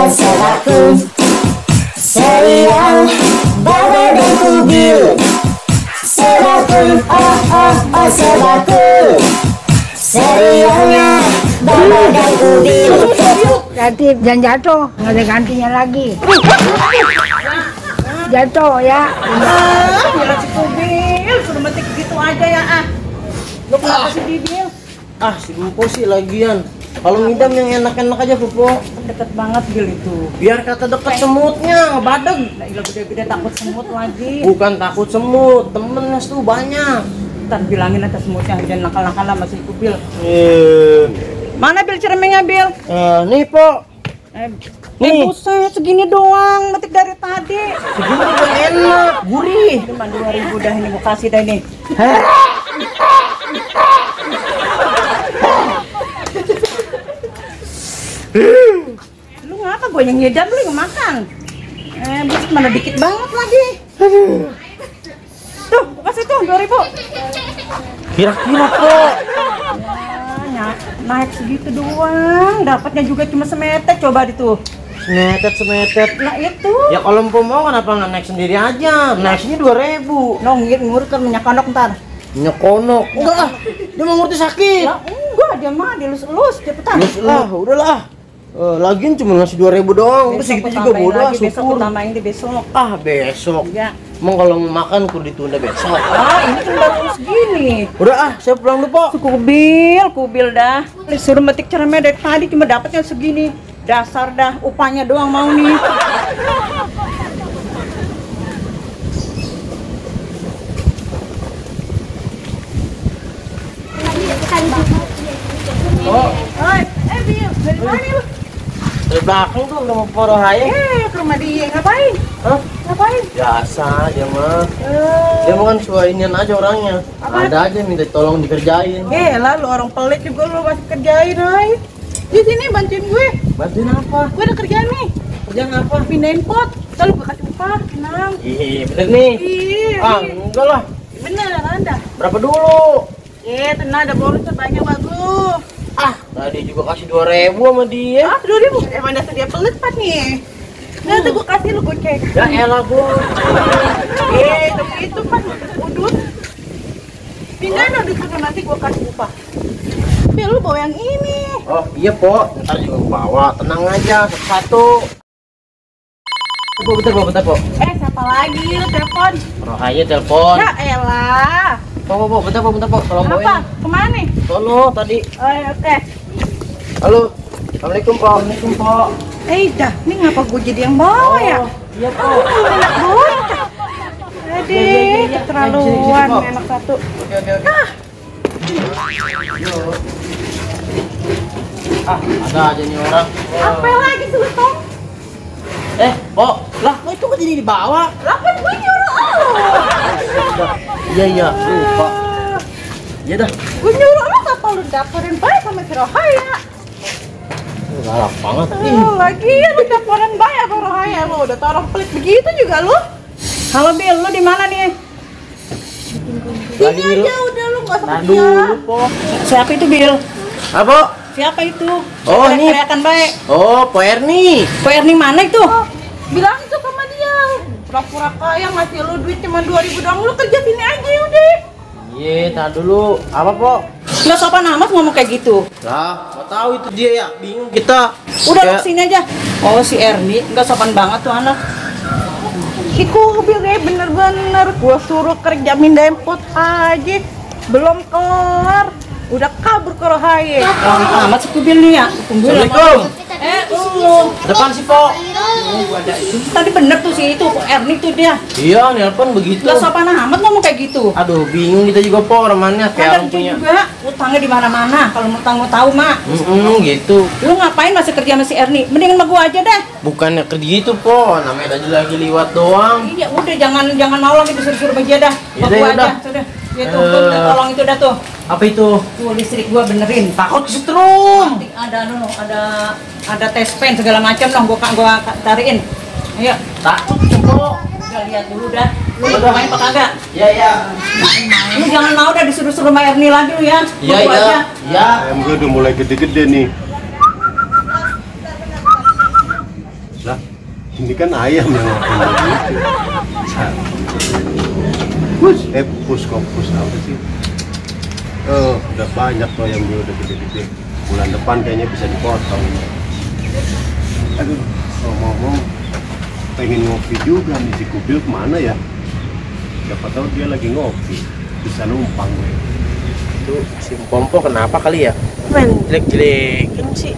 Sebaku serial Baba dan Kubil. Sebaku sebaku serialnya Baba dan Kubil. Ganti, jangan jatuh, nggak ada gantinya lagi. Jatuh ya. Gila si Kubil, suruh metik gitu aja ya Lu kenapa sih Bil? Si Bupo sih lagian. Kalau ngidam yang enak-enak aja Bupo. Deket banget Bil itu. Biar kata deket semutnya, ngebadeg. Nah, ilah gede-gede takut semut lagi. Bukan takut semut, temennya tuh banyak. Ntar bilangin atas semutnya, jangan nakal-nakal sama si Kubil. Mana Bil cermennya Bil? Nih Po. Nih. Buset, segini doang, metik dari tadi. Segini udah enak, gurih. Cuma 2.000 dah ini, gua kasih dah ini. Lu ngapa gue yang ngedam, lu yang makan? Buset mana dikit banget lagi. Tuh, gua kasih tuh 2.000. Kira-kira Po. Naik segitu doang, dapatnya juga cuma semetek, coba itu. Semetet. Nah itu. Ya kalau Empo mau kenapa nggak naik sendiri aja? Naik sini 2.000. Ngurut kan minyak kandok ntar. Nyekonok. Enggak lah. Dia mau ngerti sakit. Ya enggak, dia mah dilus-elus cepetan. Udahlah. Lagian cuma ngasih 2.000 doang. Terus segitu juga bodoh, besok syukur. tambahin di besok. Besok. Ya. Emang kalau mau makan kudu ditunda besok. Ini kan baru segini. Udah saya pulang dulu, Po. Kubil dah. Suruh metik cermin dari tadi cuma dapatnya segini. Dasar dah, upahnya doang mau nih. Bil, dari mana lu? Dari belakang tuh udah mau poro hayang. Ke rumah dia, ngapain? Hah? Ngapain? Biasa dia mah. Dia mah kan suainian aja orangnya. Apa? Ada aja minta tolong dikerjain. Lah, lu orang pelit juga lu masih kerjain, hai. Di sini bantuin gue. Bantuin apa? Gue ada kerjaan nih. Kerjaan apa? Pindahin pot. Lalu gue kasih upah, tenang. Bener nih. Enggak lah. Bener ada. Berapa dulu? Tenang, ada bonus banyak bagus. Tadi juga kasih 2.000 sama dia. 2.000. Emang dasar dia pelit Pak nih. Nanti gue kasih lu, gue cek. Ya elah gua. Tapi itu Pak, udut. Pindahin udut itu nanti gue kasih upah. Tapi lu bawa yang ini. Oh iya Po, ntar juga gua bawa. Tenang aja, satu-satu. Bentar Po. Siapa lagi lu telepon? Rohaya telepon. Ya elah. Po, bentar Po. Tolong Apa? bawain. Kemana nih? Sono tadi. Oke. Halo. Assalamualaikum Po. Dah, ini ngapa gue jadi yang bawa ya? Iya Po. Enak banget. Keterlaluan Sini, Po. enak satu. Oke. Ada aja nih orang. Apa lagi sih lu, Tom? Po, lah kok itu kan jadi dibawa? Lah kan gue nyuruh lu. Iya, lupa. Iya dah. Gue nyuruh lu, apa lu daperin baik sama si Rohaya? Galak banget. Lagi lu daperin baik sama Rohaya lu. Udah tau orang pelit begitu juga lu. Halo Bil, lu di mana nih? Lagi Sini dulu. aja udah lu nggak usah Dulu, kerja. Po. Siapa itu Bil? Apa? Siapa itu? Oh, ini. Teriakan baik. Oh, Po Erni. Pak Erni mana itu? Bilang itu sama dia. Pura-pura kaya ngasih lu duit cuma 2.000 doang. Lu kerja sini aja udah. Iya, tar dulu. Apa, Po? Nggak sopan amat ngomong kayak gitu. Lah, mau tahu itu dia ya. Bingung kita. Udah lu Kayak- kesini aja. Oh si Erni nggak sopan banget tuh anak. Si Kubil deh bener-bener. Gua suruh kerja mindahin pot aja. Belum kelar. Udah kabur ke Rohaya. Amat si Kubil nih ya. Tungguin Assalamualaikum. lu. Depan sih, Po. Tadi bener tuh si itu Erni tuh dia. Iya, nelpon begitu. Nggak sopan amat ngomong kayak gitu. Aduh, bingung kita juga, Po, remannya kayak Ada orang punya. juga utangnya di mana-mana. Kalau utang mau tahu mak. Gitu. Lu ngapain masih kerja sama si Erni? Mendingan sama gua aja deh. Bukannya kerja gitu, Po. Namanya aja lagi liwat doang. Iya udah jangan mau lagi disuruh-suruh sama dia dah. Sama Yaudah, gua yaudah. aja. Sudah. Ya tuh, udah tolong itu dah tuh. Apa itu? Tuh listrik gua benerin. Takut kesetrum. Nanti ada tes pen segala macam dong gua cariin. Ayo. Takut, Po. Udah lihat dulu dah. Lu main apa kagak? Iya. Lu jangan mau dah disuruh-suruh sama Erni lagi lu ya. Sama gua aja. Iya. Ayam gue udah mulai gede-gede nih. Ini kan ayam yang ngelakuin begitu. Pus apa sih? Udah banyak tuh ayam dia udah gede-gede. Bulan depan kayaknya bisa dipotong. Aduh, ngomong-ngomong pengen ngopi juga nih, si Kubil kemana ya? Siapa tahu dia lagi ngopi, bisa numpang gue. Itu si Pompo kenapa kali ya? Main jelek-jelekin sih.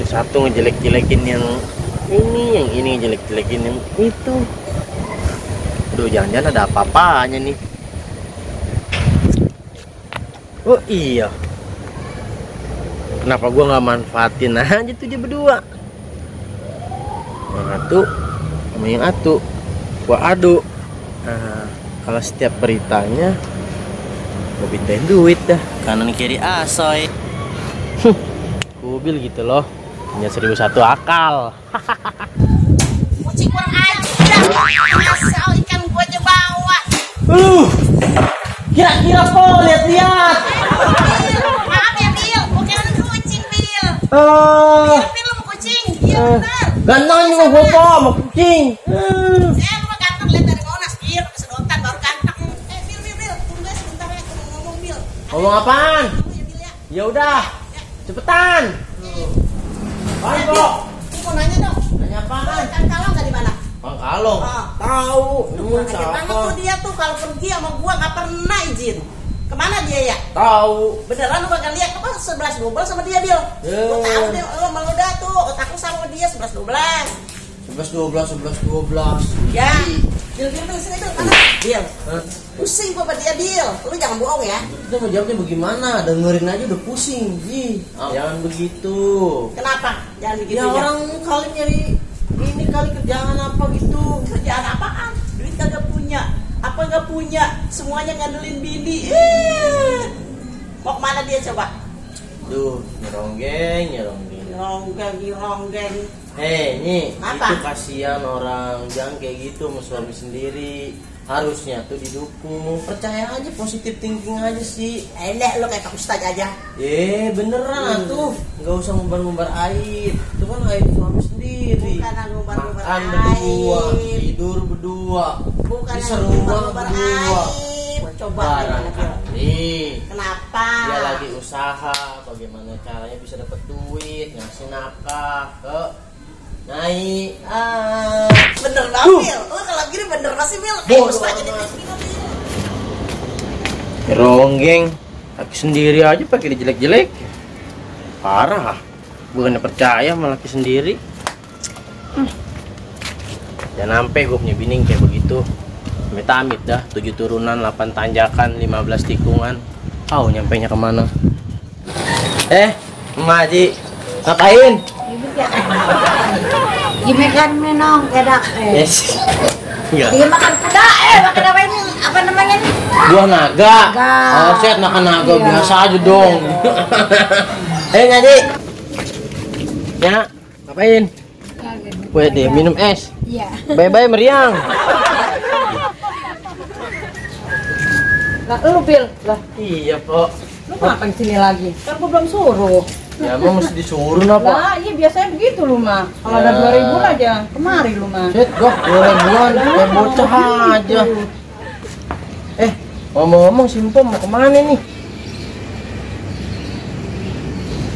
Satu ngejelek-jelekin yang ini ngejelek-jelekin yang itu. Aduh, jangan-jangan ada apa-apanya nih. Oh iya, kenapa gua nggak manfaatin aja tuh dia berdua? Yang atu sama yang atu gua adu. Nah, kalau setiap beritanya gua pindahin duit dah kanan kiri asoy. Kubil gitu loh, punya 1001 akal. Kucing kurang ajar, asal ikan gua aja bawa. Kira-kira po, lihat-lihat. Maaf ya Bil, bukan kucing Bil. Bil lu mau kucing, iya benar. Ganteng juga gua po, sama kucing. Lu mah ganteng lihat dari Monas, Bil, kesedotan baru ganteng. Bil, tunggu sebentar ya, aku mau ngomong Bil. Ngomong apaan? Ya Bil ya. Ya udah, cepetan. Ayo kok. Aku mau nanya dong. Nanya apaan? Kan kalau nggak di mana? Bang Kalong. Ah. Tahu. Banget tuh dia tuh kalau pergi sama gua nggak pernah izin. Kemana dia ya? Tahu. Beneran lu bakal lihat apa 11-12 sama dia Bil. Gua tahu dia lu malu dah tuh otak lu sama dia 11-12. 11-12. Ya. Bil sini Bil mana? Bil. Pusing gua sama dia Bil. Lu jangan bohong ya. Itu mau jawabnya bagaimana? Dengerin aja udah pusing. Jangan begitu. Kenapa? Jangan begitu Ya orang kali nyari ini kali kerjaan apa gitu. kerjaan apaan? Duit kagak punya. Apa nggak punya? Semuanya ngandelin bini. Mau kemana dia coba? Duh, nyeronggeng. Ronggeng. Nih, Apa? itu kasihan orang, jangan kayak gitu sama suami sendiri. Harusnya tuh didukung. Percaya aja, positif thinking aja sih. Elek lo kayak Pak Ustadz aja. Beneran tuh, nggak usah ngumbar-ngumbar aib. Itu kan aib suami sendiri. Bukan ngumbar-ngumbar Makan aib. berdua, tidur berdua, Bukan di rumah berdua. aib. Coba Barangkali kenapa? dia lagi usaha, bagaimana caranya bisa dapat duit, ngasih nafkah ke Nyai. Bener banget Bil. Lo kalau gini bener masih Bil. Kayak Bodoh Ustadz jadi amat. miskin Bil. Ronggeng, laki sendiri aja pakai dijelek-jelek. Parah, bukannya percaya sama laki sendiri. Jangan sampai gue punya bini kayak begitu. Amit-amit dah, 7 turunan, 8 tanjakan, 15 tikungan. Tahu nyampainya kemana? Emak Haji, ngapain? Dimakan minum kedak. Yes. Enggak. Dia makan kuda, makan apa ini? Apa namanya ini? Buah naga. Naga. Oh, set makan naga Iya. biasa aja dong. Ngaji. Ya, ngapain? Weh deh, minum es. Iya. Bye-bye meriang. Lah lu Bil, lah Iya, Pok. lu ngapain sini lagi? Kan gua belum suruh. Ya emang mesti disuruh apa? Lah iya biasanya begitu lu mah. Kalau ada Ya. 2000 aja, kemari lu mah. Set, gua 2 ribuan, kayak bocah aja. Ngomong-ngomong si Mpom mau kemana nih?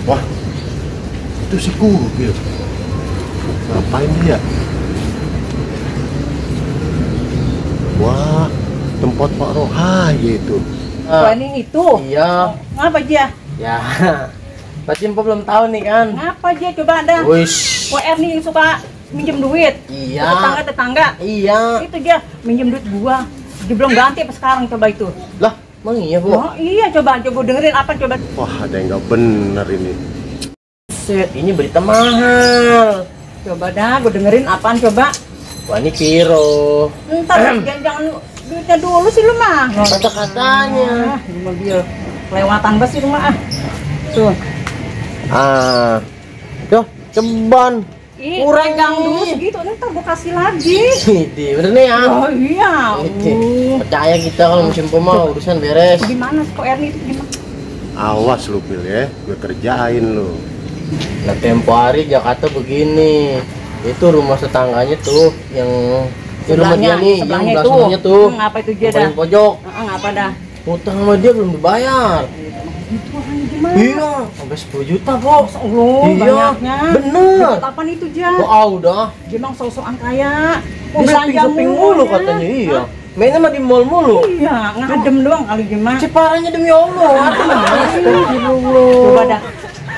Wah, itu si Kubil. Ngapain dia? Wah, tempat Pak Rohaya itu. Wah ini itu. Iya. Ngapa dia? Ya. Pasti Mpom belum tahu nih kan. Ngapa dia coba ada? Wish. Wah Erni suka minjem duit. Iya. Tetangga. Iya. Itu dia minjem duit gua. Dia belum ganti apa sekarang coba itu. Lah, emang iya, Bu? Oh iya coba dengerin apa coba. Wah, ada yang nggak bener ini. Set, ini berita mahal. Coba dah, gua dengerin apaan coba. Wah, ini Piro. Ntar jangan duitnya dulu sih lu mah. Kata-katanya. Ini mobil kelewatan banget sih rumah ah. Tuh. Tuh, ceban. Ih, Kurang pegang nih. dulu segitu, ntar gua kasih lagi. Ini bener nih ya. Oh iya. Percaya kita kalau musim pemau urusan beres. Gimana kok Erni itu gimana? Awas lu, Bil ya. Gue kerjain lu. Nah, tempo hari Jakarta begini. Itu rumah tetangganya tuh yang di rumah dia nih, yang sebelahnya belah itu. sebelahnya tuh. Apa itu dia Yang paling dah? pojok. Apa dah? Utang sama dia belum dibayar. Iya, sampai 10 juta, Pok. Allah, Iya, banyaknya. bener. Dapat apaan itu, Ja? Wah, udah. Dia emang sok-sokan kaya. Mau Dia belanja shopping mulu ya. katanya, iya. Mainnya mah di mall mulu. Iya, ngadem doang kali gimana. Ciparanya demi Allah. Astagfirullah. Coba dah.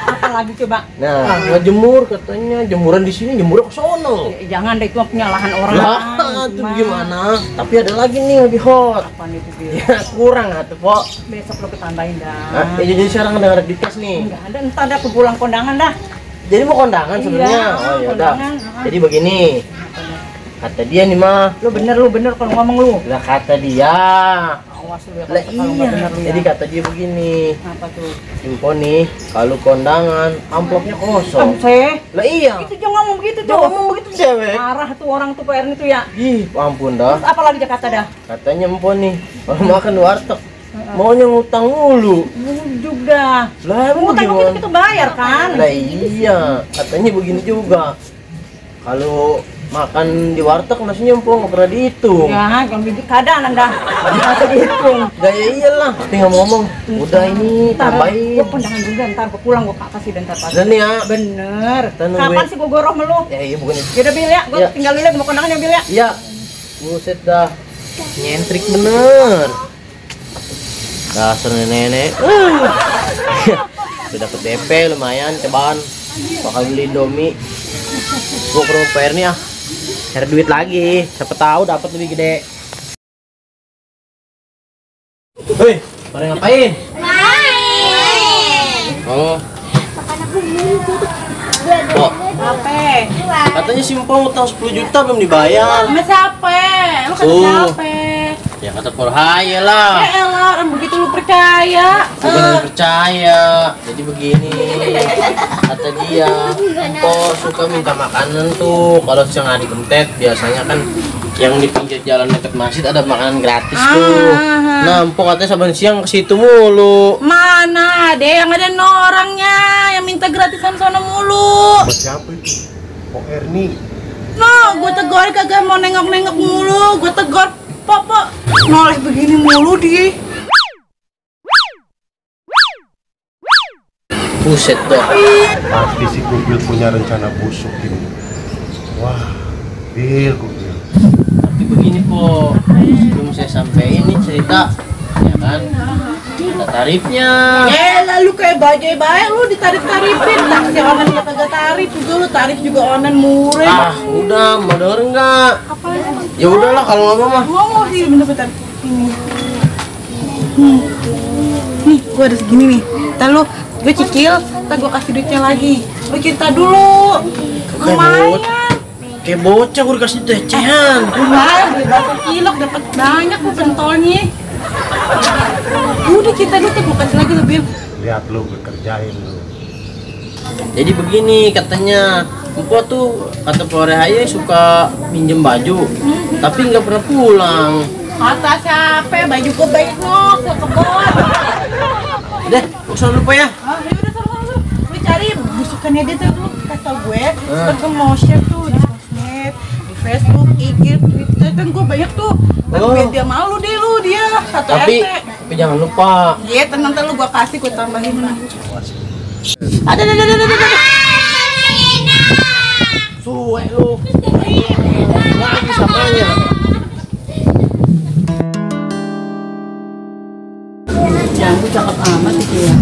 Apa lagi coba? Nah, ngejemur katanya, jemuran di sini, jemurnya ke sono. Jangan deh, itu punya lahan orang. Lah, itu gimana? Tapi ada lagi nih yang lebih hot. Apaan itu dia? Ya, kurang atuh, Pok. Besok lo ketambahin dah. Nah, ya jadi sekarang ada dikas nih. Enggak ada, entar ada pulang kondangan dah. Jadi mau kondangan Iya, sebenarnya. Oh, ya udah. kondangan. Jadi begini. Kata dia nih, mah. Lu bener kalau ngomong lu. Lah kata dia. Awas lu ya Lah kalau nggak iya. bener lu ya. Jadi kata dia begini. Apa tuh? Info nih, kalau kondangan amplopnya kosong. Saya Lah iya. itu jangan ngomong begitu tuh. Jangan ngomong begitu cewek. Marah tuh orang tuh Pak Erni tuh ya. Ih, ampun dah. Terus apa lagi Jakarta dah? Katanya empo nih, kalau makan di warteg maunya ngutang mulu. Bujuk dah. Lah emang Ngutang gimana? kita bayar kan? Lah iya, katanya begini juga. Kalau makan di warteg nasinya empo nggak pernah dihitung. Ya, kalau bibit kadang anda masih dihitung. Gaya iyalah, tinggal ngomong. Udah ini tambahin. Gue kondangan juga, ntar gue pulang gue kasih dan ntar kasih. Dan nih ya, Bener. Kita nungguin. Kapan sih gue goroh sama lu? ya iya bukan itu. Yaudah Bil ya, gue Ya. tinggal dulu mau kondangan ya Bil ya. Iya, buset dah, nyentrik bener. Dasar nenek. Udah dapet DP lumayan, cobaan. Bakal beli Indomie. Gua ke rumah PR nih ah. Cari duit lagi, siapa tahu dapat lebih gede. Hei, pada ngapain? Oh. Oh, Apa? katanya si Mpong utang 10 juta belum dibayar. Sama siapa? Lu kata Tuh. siapa? Ya kata Porhaya lah. Ya elah, orang begitu lu percaya. Bukan yang percaya. Jadi begini, kata dia, Mpok suka minta makanan tuh. Kalau siang hari Gentet biasanya kan yang di pinggir jalan dekat masjid ada makanan gratis tuh. Nah, Mpok katanya saban siang ke situ mulu. Mana ada yang ada orangnya yang minta gratisan sono mulu. Siapa itu? Oh Erni. No, gue tegur kagak mau nengok-nengok mulu. Gue tegur, Papa noleh begini mulu dia. Buset tuh. Pasti si Kubil punya rencana busuk ini. Wah, Bil Kubil. Tapi begini po, sebelum saya sampai ini cerita, ya kan? Ada tarifnya. Lalu kayak bajai baik lu ditarik-tarifin. Taksi online juga kagak tarif juga lu tarif juga online murah. Ah, udah, mau denger nggak? Ya udahlah kalau nggak mau mah. Ngomong sih bentar-bentar. Ini. Nih, gua ada segini nih. Ntar lu, gue cicil, ntar gua kasih duitnya lagi. Lu cerita dulu. Lumayan. Kayak bocah gue dikasih tecehan. Lumayan, beli bakso cilok dapat banyak lu pentolnya. Udah cerita dulu, gua kasih lagi lebih. Lihat lu bekerjain lu. Jadi begini katanya, Empo tuh kata Porehaya suka minjem baju, tapi nggak pernah pulang. Kata siapa? Baju gua baik nok, ke kebon. Udah, usah lupa ya. Ah, ya udah seru-seru. Lu cari busukannya dia tuh lu kasih tau gue. Terus gue mau share tuh di sosmed, di Facebook, IG, Twitter kan gue banyak tuh. Tapi Oh. biar dia malu deh lu dia satu Tapi RT. jangan lupa. Iya, tenang lu gua kasih gue tambahin lah. Ada. Suwe lu. Lagi samanya. Jangan lu cakep amat itu ya.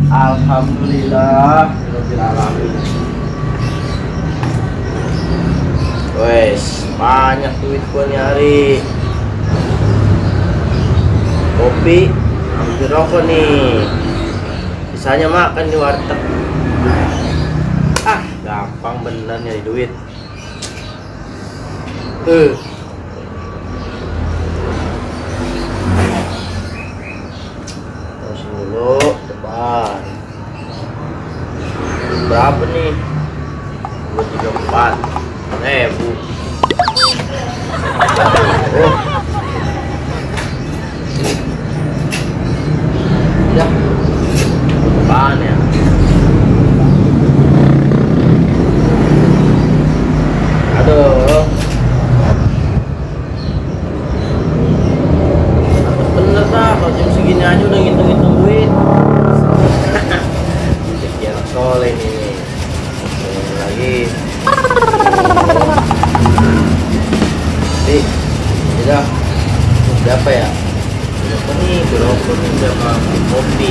Alhamdulillah, rabbil alamin. Wes, banyak duit gua nih hari. Kopi, ambil rokok nih. Sisanya makan di warteg. Ah, gampang bener nyari duit. Terus dulu depan. Berapa nih? 234.000. Oh. Ya. Depan ya. Berapa ya? Berapa nih? Berapa nih? Berapa kopi?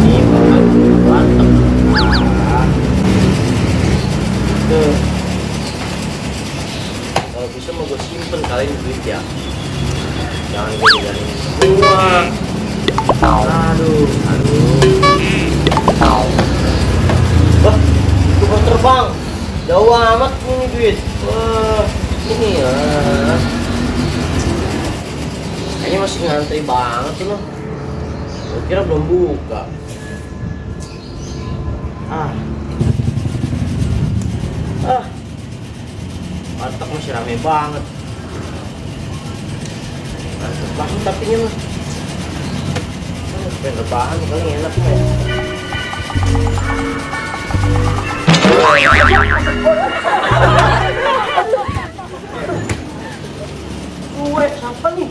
Ini makan mantap. Tuh. Kalau bisa mau gue simpen kalian duit ya. Jangan gue jalanin semua. Aduh. Wah, itu kan terbang. Jauh amat ini duit. Wah, ini ya. Kayaknya masih ngantri banget tuh loh. Gue kira belum buka. Warteg masih rame banget. Mantap banget tapi nya mah. Pengen rebahan paling enak nih. Siapa nih?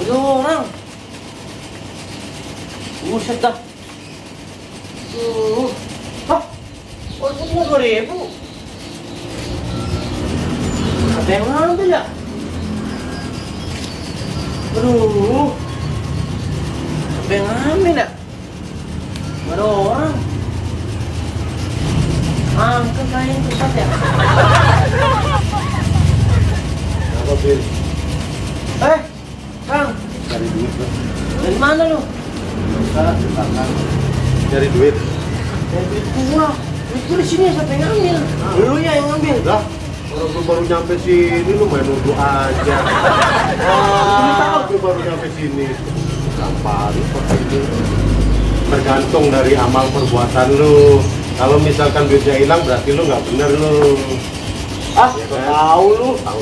Udah orang. Buset dah. Hah? Wartegnya 2.000. Ada yang ngambil ya? Aduh. Ada yang ngambil ya? Gak ada orang. Angkat kayaknya cepat ya. Apa Bil? Kang. Cari duit bro. Dari mana lu? Cari duit. Dari duit gua. Duit gua di sini siapa yang ngambil? Lu ya yang ngambil. Lah, orang gue baru nyampe sini lu main nuduh aja. Lu tahu gue baru nyampe sini. Gampang seperti ini. Tergantung dari amal perbuatan lu. Kalau misalkan duitnya hilang berarti lu nggak bener lu. Ah, Ya kan? tahu lu. Tahu.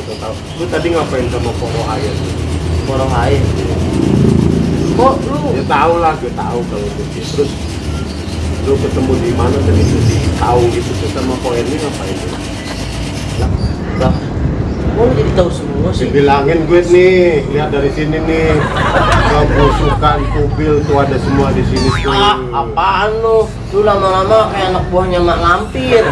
Lu tadi ngapain sama Poro Ayat? Orang lain. Kok lu? Ya tahu lah, gue tahu kalau gitu. Terus lu ketemu di mana dan itu tahu gitu tuh sama Ko ini ngapain? Lah, kok lu jadi tahu semua sih? Dibilangin gue nih, lihat dari sini nih. Kebusukan kubil tuh ada semua di sini tuh. Apaan lu? Lu lama-lama kayak anak buahnya Mak Lampir.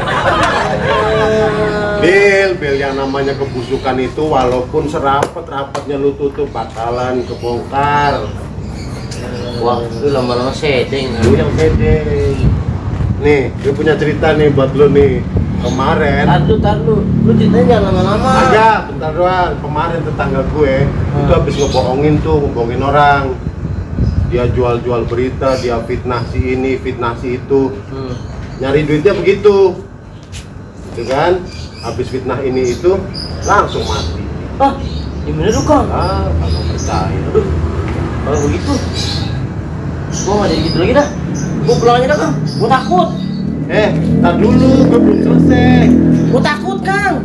Bil yang namanya kebusukan itu walaupun serapet-rapetnya lu tutup bakalan kebongkar. Wah, lu lama-lama sedeng. Lu yang pede. Nih, gue punya cerita nih buat lu nih. Kemarin Tar lu ceritanya jangan lama-lama. agak bentar doang. Kemarin tetangga gue itu habis ngebohongin orang. Dia jual-jual berita, dia fitnah si ini, fitnah si itu. Nyari duitnya begitu. Gitu kan? Habis fitnah ini itu langsung mati. Ah, gimana lu Kang? Kalau percaya. Aduh, kalau begitu gua nggak jadi gitu lagi dah. Gua pulang aja dah Kang, gua takut. Tar dulu, gue belum selesai. Gua takut Kang.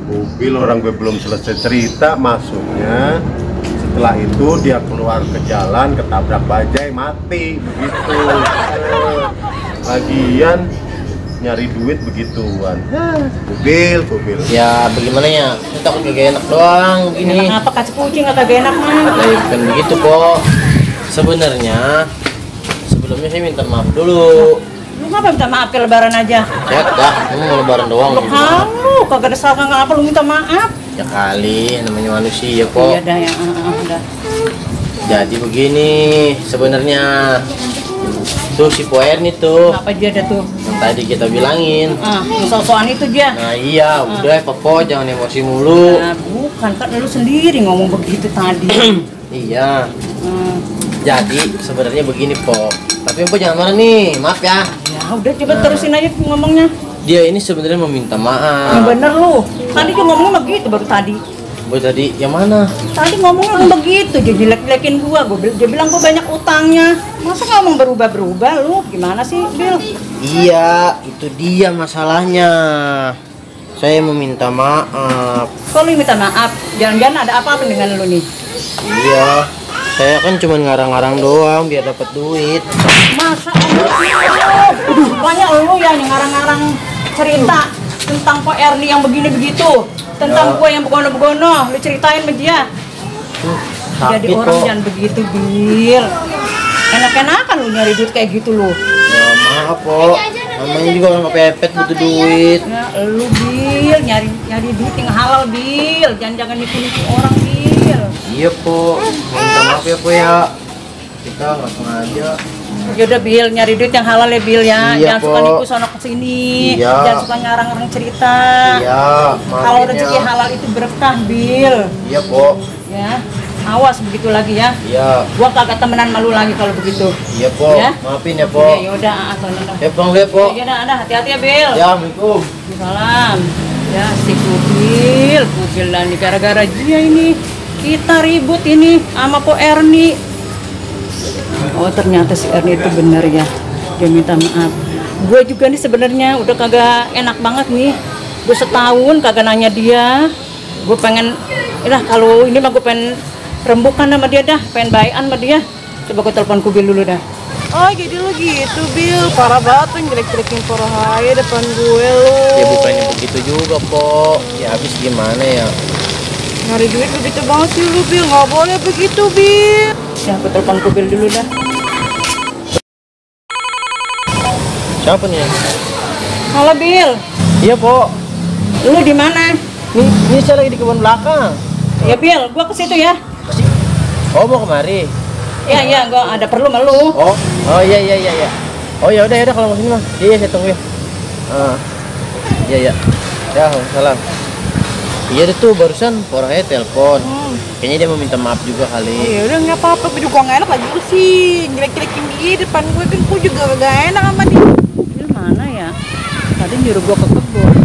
Mobil orang gue belum selesai cerita masuknya. Setelah itu dia keluar ke jalan, ketabrak bajai, mati. Begitu. Lagian nyari duit begituan. Mobil. Ya bagaimana ya? Lu takut gak enak doang gini. Enak apa kasih kucing kata gak enak mah. Bukan begitu kok. Sebenarnya sebelumnya saya minta maaf dulu. Lu ngapa minta maaf ke lebaran aja? Ya dah, kamu mau lebaran doang. Lu kamu kagak ada salah kagak apa lu minta maaf. Ya kali, namanya manusia Iya kok. dah ya, udah. Jadi begini sebenarnya. Tuh si Poer nih tuh, Apa dia ada tuh? yang tadi kita bilangin. Soal itu dia. Nah iya, udah Popo jangan emosi mulu. Nah, bukan kan lu sendiri ngomong begitu tadi. Iya. Hmm. Jadi sebenarnya begini Po. Tapi Po jangan marah nih, maaf ya. Ya udah coba terusin aja ngomongnya. Dia ini sebenarnya meminta Yang maaf. bener lu. Tadi dia ngomongnya begitu baru tadi. Boy tadi yang mana? Tadi ngomongnya begitu, dia jelek-jelekin dia bilang gua banyak utangnya. Masa ngomong berubah-berubah lu? Gimana sih, Bil? Iya, itu dia masalahnya. Saya meminta maaf. Kok lu minta maaf? Jangan-jangan ada apa-apa dengan lu nih? Iya, saya kan cuma ngarang-ngarang doang biar dapat duit. Masa Allah? Rupanya lu ya yang ngarang-ngarang cerita tentang Pak Erni yang begini begitu, tentang gue yang begono-begono, lu ceritain sama dia. Jadi sakit orang kok. jangan begitu, Bil. Enak-enakan lu nyari duit kayak gitu lu. Ya maaf Po. Namanya juga orang kepepet butuh duit. Ya, lu Bil, nyari duit yang halal Bil, jangan nipu orang Bil. Iya po, minta maaf ya po ya. Kita nggak sengaja. Ya udah Bil, nyari duit yang halal ya Bil ya. Iya, Jangan suka Po. nipu sono kesini. Iya. Jangan suka ngarang-ngarang cerita. Iya, Kalau maafin rezeki ya. halal itu berkah Bil. Iya po. Ya, awas begitu lagi ya. Iya, Gua kagak temenan malu lagi kalau begitu. iya po. Ya? Maafin ya po. Ya udah, sono. Ya bang lihat po. Ya udah, ada hati-hati ya Bil. Ya, assalamualaikum. Salam. Ya si Kubil lah nih gara-gara dia ini kita ribut ini sama Po Erni. Oh ternyata si Erni itu benar ya. Dia minta maaf. Gue juga nih sebenarnya udah kagak enak banget nih. Gue setahun kagak nanya dia. Gue pengen, kalau ini mah gue pengen rembukan sama dia dah, pengen baikan sama dia. Coba gue telepon Kubil dulu dah. Oh jadi lu gitu Bil, parah banget tuh jelek-jelekin Porahaya depan gue lu. Ya bukannya begitu juga po. Ya habis gimana ya? Nyari duit begitu banget sih lu Bil, nggak boleh begitu Bil. Ya gue telepon Kubil dulu dah. Siapa nih? Halo Bil, Iya po. lu di mana? Ini saya lagi di kebun belakang. Ya Bil, gua ke situ ya. Oh mau kemari? Iya, gua ada perlu sama lu. Oh iya. Oh ya udah kalau mau sini mah. Iya saya tunggu ya. Iya. Ya salam. Iya deh tuh barusan orangnya telepon. Kayaknya dia mau minta maaf juga kali. Ya udah nggak apa-apa, gue juga nggak enak lagi lu sih jelek-jelekin dia depan gue kan gue juga gak enak sama dia. Bil mana ya? Tadi nyuruh gua ke kebun.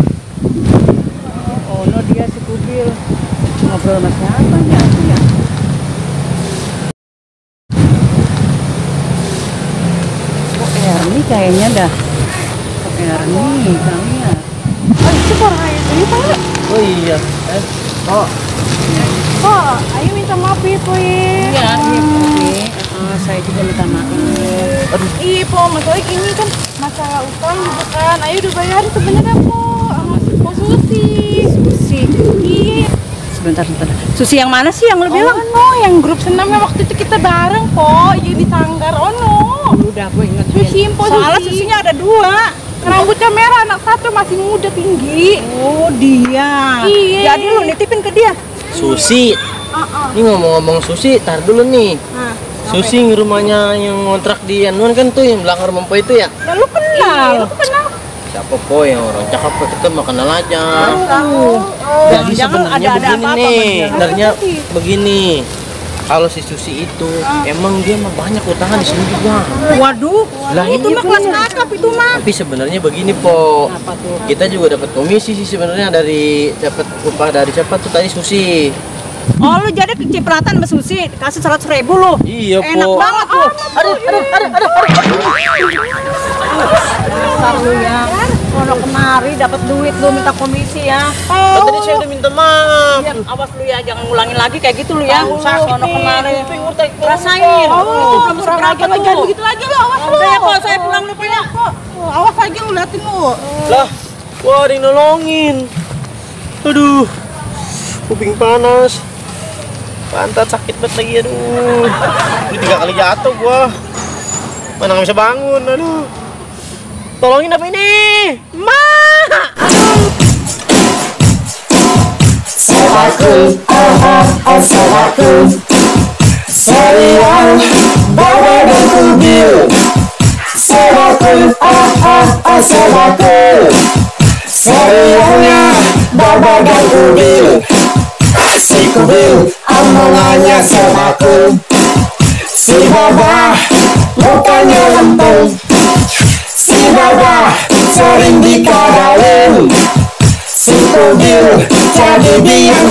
Oh no dia si Kubil. Ngobrol sama siapa ya? Oh Erni kayaknya dah. Oh Erni kami ya. Oh itu Porahaya tuh Pak. Oh iya. Pak, ayo minta maaf ya Po ya. Iya Kubil. Saya juga minta maaf. Iya Po, masalah gini kan masalah utang juga kan. Ayo udah bayarin sebenarnya Po sama Po Susi. Susi. Iya. Sebentar. Susi yang mana sih yang lu bilang? Oh no, yang grup senam yang waktu itu kita bareng Po, iya di Sanggar. Oh no. Udah gue inget. Susi Po, Soalnya Susi. susinya ada dua. Rambutnya merah, anak satu masih muda tinggi. Oh dia. Iya. Jadi lu nitipin ke dia. Susi. Ini ngomong-ngomong Susi, tar dulu nih. Susi rumahnya yang ngontrak di Anuan kan tuh yang belakang rumah Po itu ya? Ya lu kenal. Siapa Po yang orang cakep kita mah kenal aja. Jadi Jangan sebenarnya ada begini apa-apa nih, sama dia. sebenarnya begini. Kalau si Susi itu emang dia mah banyak utangan di sini juga. Waduh. Lah Itu iya, mah kelas kakap itu mah. Tapi sebenarnya begini Po. Apa tuh? Kita juga dapat komisi sih sebenarnya dari dapat upah dari siapa tuh tadi Susi. Oh lu jadi kecipratan sama Susi, kasih 100.000 lu. Iya, Enak Po. banget lu. Aduh. Dasar lu ya. Sono kemari dapat duit lu minta komisi ya. Kan tadi saya udah minta maaf. Ya, awas lu ya, jangan ngulangin lagi kayak gitu lu ya. Sono kemari. Rasain. Rasain. Itu belum seberapa Jangan tuh. begitu lagi lo, awas lo. Udah ya, Po, saya pulang dulu ya. Awas aja lu liatin lu. Lah, wah ada yang nolongin. Aduh, kuping panas. Pantat sakit banget lagi, aduh. Ini 3 kali jatuh gua. Mana nggak bisa bangun, aduh. Tolongin apa ini? Ma! Sebaku, sebaku. Serial Baba dan Kubil. Sebaku, sebaku. Serialnya Baba dan Kubil. Si Kubil omongannya sebaku. Si Baba mukanya lempeng. Si Baba sering dikadalin. Si Kubil jadi biang